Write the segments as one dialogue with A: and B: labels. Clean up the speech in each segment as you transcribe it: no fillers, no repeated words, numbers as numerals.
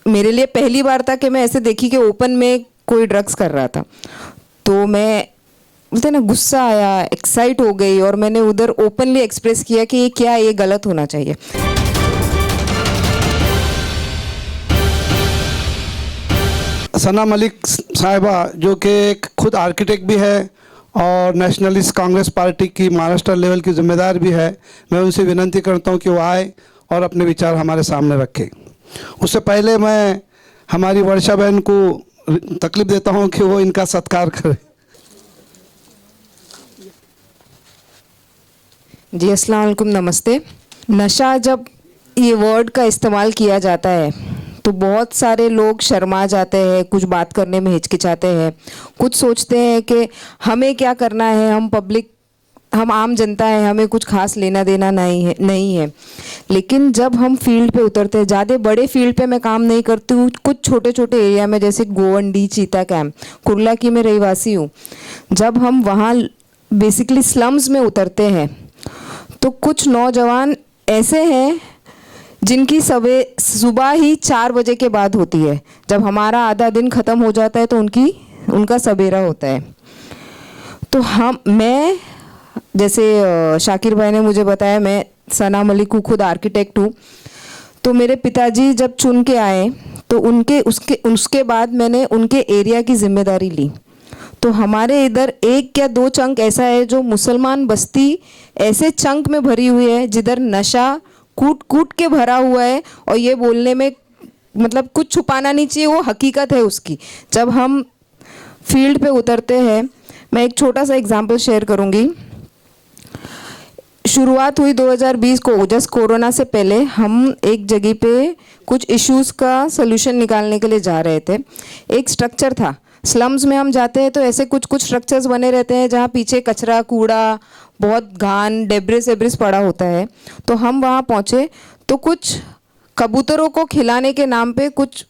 A: मेरे लिए पहली बार था कि मैं ऐसे देखी कि ओपन में कोई ड्रग्स कर रहा था। तो मैं बोलते ना गुस्सा आया, एक्साइट हो गई और मैंने उधर ओपनली एक्सप्रेस किया कि ये क्या, ये गलत होना चाहिए।
B: सना मलिक साहिबा जो कि खुद आर्किटेक्ट भी है और नेशनलिस्ट कांग्रेस पार्टी की महाराष्ट्र लेवल की जिम्मेदार भी है, मैं उनसे विनती करता हूं कि वो आए और अपने विचार हमारे सामने रखें। उससे पहले मैं हमारी वर्षा बहन को तकलीफ देता हूं कि वो इनका सत्कार करें।
A: जी अस्सलाम वालेकुम, नमस्ते। नशा जब ये वर्ड का इस्तेमाल किया जाता है तो बहुत सारे लोग शर्मा जाते हैं, कुछ बात करने में हिचकिचाते हैं, कुछ सोचते हैं कि हमें क्या करना है, हम पब्लिक, हम आम जनता है, हमें कुछ खास लेना देना नहीं है। लेकिन जब हम फील्ड पे उतरते हैं, ज़्यादा बड़े फील्ड पे मैं काम नहीं करती हूँ, कुछ छोटे छोटे एरिया में, जैसे गोवंडी, चीता कैंप, कुर्ला की मैं रहवासी हूँ। जब हम वहाँ बेसिकली स्लम्स में उतरते हैं तो कुछ नौजवान ऐसे हैं जिनकी सुबह ही 4 बजे के बाद होती है। जब हमारा आधा दिन ख़त्म हो जाता है तो उनका सवेरा होता है। तो मैं जैसे शाकिर भाई ने मुझे बताया, मैं सना मलिक हूँ, खुद आर्किटेक्ट हूँ। तो मेरे पिताजी जब चुन के आए तो उसके बाद मैंने उनके एरिया की जिम्मेदारी ली। तो हमारे इधर 1 या 2 चंक ऐसा है जो मुसलमान बस्ती ऐसे चंक में भरी हुई है जिधर नशा कूट कूट के भरा हुआ है, और ये बोलने में मतलब कुछ छुपाना नहीं चाहिए, वो हकीकत है उसकी। जब हम फील्ड पे उतरते हैं, मैं एक छोटा सा एग्जांपल शेयर करूंगी। शुरुआत हुई 2020 को, जस्ट कोरोना से पहले हम एक जगह पे कुछ इश्यूज़ का सलूशन निकालने के लिए जा रहे थे। एक स्ट्रक्चर था, स्लम्स में हम जाते हैं तो ऐसे कुछ कुछ स्ट्रक्चर्स बने रहते हैं जहाँ पीछे कचरा, कूड़ा, बहुत घान, डेब्रिस एब्रिस पड़ा होता है। तो हम वहाँ पहुँचे तो कुछ कबूतरों को खिलाने के नाम पे कुछ,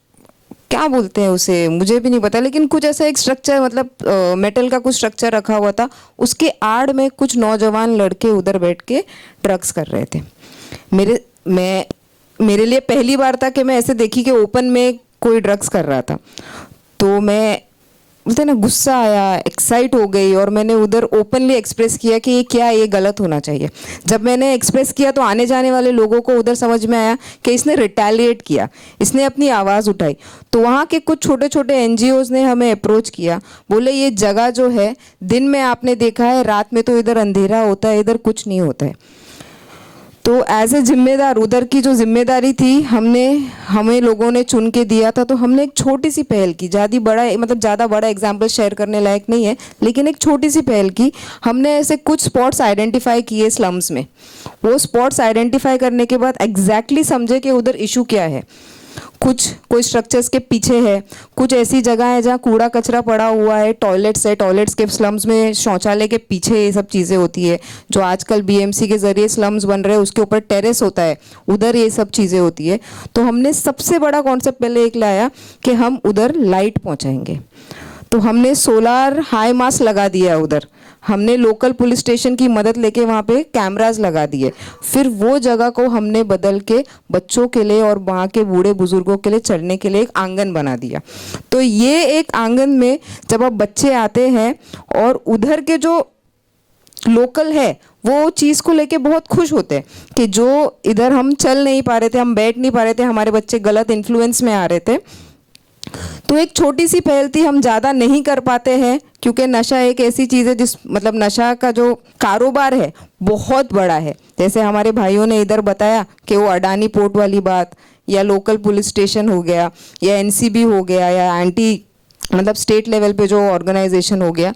A: क्या बोलते हैं उसे, मुझे भी नहीं पता, लेकिन कुछ ऐसा एक स्ट्रक्चर, मतलब मेटल का कुछ स्ट्रक्चर रखा हुआ था। उसके आड़ में कुछ नौजवान लड़के उधर बैठ के ड्रग्स कर रहे थे। मेरे लिए पहली बार था कि मैं ऐसे देखी कि ओपन में कोई ड्रग्स कर रहा था। तो मैं बोलते ना गुस्सा आया, एक्साइट हो गई और मैंने उधर ओपनली एक्सप्रेस किया कि ये क्या, ये गलत होना चाहिए। जब मैंने एक्सप्रेस किया तो आने जाने वाले लोगों को उधर समझ में आया कि इसने रिटेलिएट किया, इसने अपनी आवाज़ उठाई। तो वहाँ के कुछ छोटे छोटे NGOs ने हमें अप्रोच किया, बोले ये जगह जो है दिन में आपने देखा है, रात में तो इधर अंधेरा होता है, इधर कुछ नहीं होता है। तो एज ए जिम्मेदार, उधर की जो जिम्मेदारी थी हमें लोगों ने चुन के दिया था, तो हमने एक छोटी सी पहल की। ज़्यादा बड़ा एग्जाम्पल शेयर करने लायक नहीं है, लेकिन एक छोटी सी पहल की। हमने ऐसे कुछ स्पॉट्स आइडेंटिफाई किए स्लम्स में। वो स्पॉट्स आइडेंटिफाई करने के बाद एग्जैक्टली समझे कि उधर इशू क्या है। कोई स्ट्रक्चर्स के पीछे है, कुछ ऐसी जगह है जहाँ कूड़ा कचरा पड़ा हुआ है, टॉयलेट्स है, टॉयलेट्स के स्लम्स में शौचालय के पीछे ये सब चीज़ें होती है। जो आजकल BMC के ज़रिए स्लम्स बन रहे हैं उसके ऊपर टेरेस होता है, उधर ये सब चीज़ें होती है। तो हमने सबसे बड़ा कॉन्सेप्ट पहले एक लाया कि हम उधर लाइट पहुँचाएंगे। तो हमने सोलार हाई मास्ट लगा दिया उधर, हमने लोकल पुलिस स्टेशन की मदद लेके वहाँ पे कैमरास लगा दिए। फिर वो जगह को हमने बदल के बच्चों के लिए और वहाँ के बूढ़े बुजुर्गों के लिए चढ़ने के लिए एक आंगन बना दिया। तो ये एक आंगन में जब अब बच्चे आते हैं और उधर के जो लोकल है वो चीज़ को लेके बहुत खुश होते हैं कि जो इधर हम चल नहीं पा रहे थे, हम बैठ नहीं पा रहे थे, हमारे बच्चे गलत इन्फ्लुएंस में आ रहे थे। तो एक छोटी सी पहल थी, हम ज़्यादा नहीं कर पाते हैं क्योंकि नशा एक ऐसी चीज़ है मतलब नशा का जो कारोबार है बहुत बड़ा है। जैसे हमारे भाइयों ने इधर बताया कि वो अडानी पोर्ट वाली बात, या लोकल पुलिस स्टेशन हो गया, या NCB हो गया, या मतलब स्टेट लेवल पे जो ऑर्गेनाइजेशन हो गया,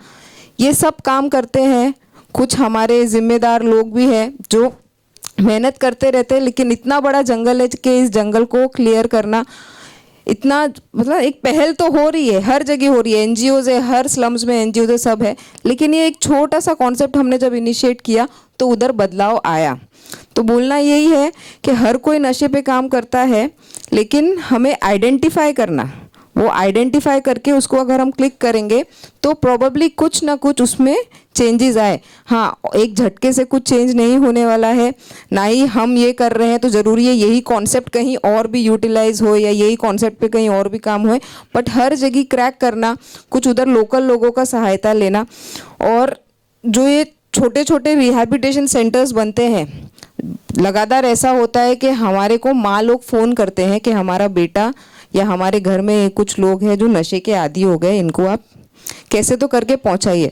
A: ये सब काम करते हैं। कुछ हमारे जिम्मेदार लोग भी हैं जो मेहनत करते रहते हैं, लेकिन इतना बड़ा जंगल है कि इस जंगल को क्लियर करना इतना, मतलब एक पहल तो हो रही है, हर जगह हो रही है, NGOs है, हर स्लम्स में NGOs है, सब है। लेकिन ये एक छोटा सा कॉन्सेप्ट हमने जब इनिशिएट किया तो उधर बदलाव आया। तो बोलना यही है कि हर कोई नशे पे काम करता है, लेकिन हमें आइडेंटिफाई करना वो आइडेंटिफाई करके उसको अगर हम क्लिक करेंगे तो प्रोबेबली कुछ ना कुछ उसमें चेंजेस आए। हाँ, एक झटके से कुछ चेंज नहीं होने वाला है, ना ही हम ये कर रहे हैं तो ज़रूरी है यही कॉन्सेप्ट कहीं और भी यूटिलाइज हो या यही कॉन्सेप्ट पे कहीं और भी काम होए, बट हर जगह क्रैक करना, कुछ उधर लोकल लोगों का सहायता लेना, और जो ये छोटे छोटे रिहैबिलिटेशन सेंटर्स बनते हैं, लगातार ऐसा होता है कि हमारे को माँ लोग फ़ोन करते हैं कि हमारा बेटा या हमारे घर में कुछ लोग हैं जो नशे के आदी हो गए, इनको आप कैसे तो करके पहुंचाइए।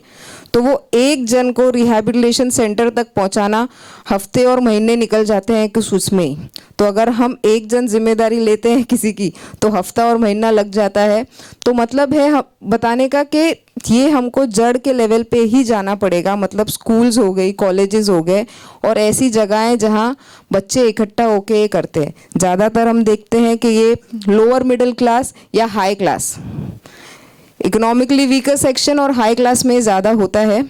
A: तो वो एक जन को रिहैबिलिटेशन सेंटर तक पहुंचाना हफ्ते और महीने निकल जाते हैं कि उसमें ही। तो अगर हम एक जन जिम्मेदारी लेते हैं किसी की तो हफ्ता और महीना लग जाता है। तो मतलब है बताने का कि ये हमको जड़ के लेवल पे ही जाना पड़ेगा, मतलब स्कूल्स हो गई, कॉलेजेस हो गए, और ऐसी जगहें जहाँ बच्चे इकट्ठा होके ये करते हैं। ज़्यादातर हम देखते हैं कि ये लोअर मिडिल क्लास या high class, economically weaker section और हाई क्लास में ज़्यादा होता है।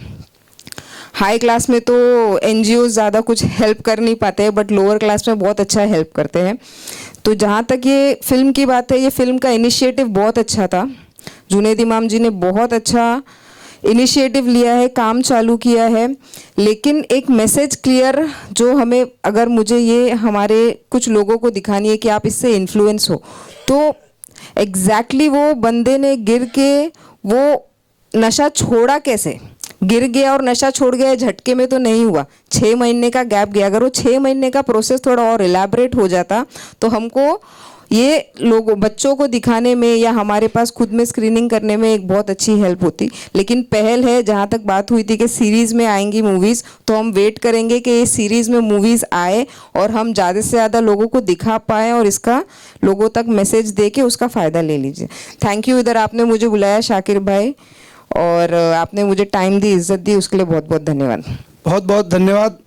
A: हाई क्लास में तो एनजीओ ज़्यादा कुछ हेल्प कर नहीं पाते हैं, बट लोअर क्लास में बहुत अच्छा हेल्प करते हैं। तो जहाँ तक ये फिल्म की बात है, ये फिल्म का इनिशिएटिव बहुत अच्छा था। जुनैद इमाम जी ने बहुत अच्छा इनिशिएटिव लिया है, काम चालू किया है, लेकिन एक मैसेज क्लियर जो हमें, अगर मुझे ये हमारे कुछ लोगों को दिखानी है कि आप इससे इन्फ्लुएंस हो, तो एग्जैक्टली वो बंदे ने गिर के वो नशा छोड़ा कैसे, गिर गया और नशा छोड़ गया, झटके में तो नहीं हुआ, 6 महीने का गैप गया। अगर वो 6 महीने का प्रोसेस थोड़ा और इलैबोरेट हो जाता तो हमको ये लोगों बच्चों को दिखाने में या हमारे पास खुद में स्क्रीनिंग करने में एक बहुत अच्छी हेल्प होती। लेकिन पहल है, जहाँ तक बात हुई थी कि सीरीज़ में आएंगी मूवीज़, तो हम वेट करेंगे कि ये सीरीज़ में मूवीज़ आए और हम ज़्यादा से ज़्यादा लोगों को दिखा पाएँ और इसका लोगों तक मैसेज दे के उसका फ़ायदा ले लीजिए। थैंक यू, इधर आपने मुझे बुलाया शाकिर भाई, और आपने मुझे टाइम दी, इज़्ज़त दी, उसके लिए बहुत बहुत धन्यवाद।
B: बहुत बहुत धन्यवाद।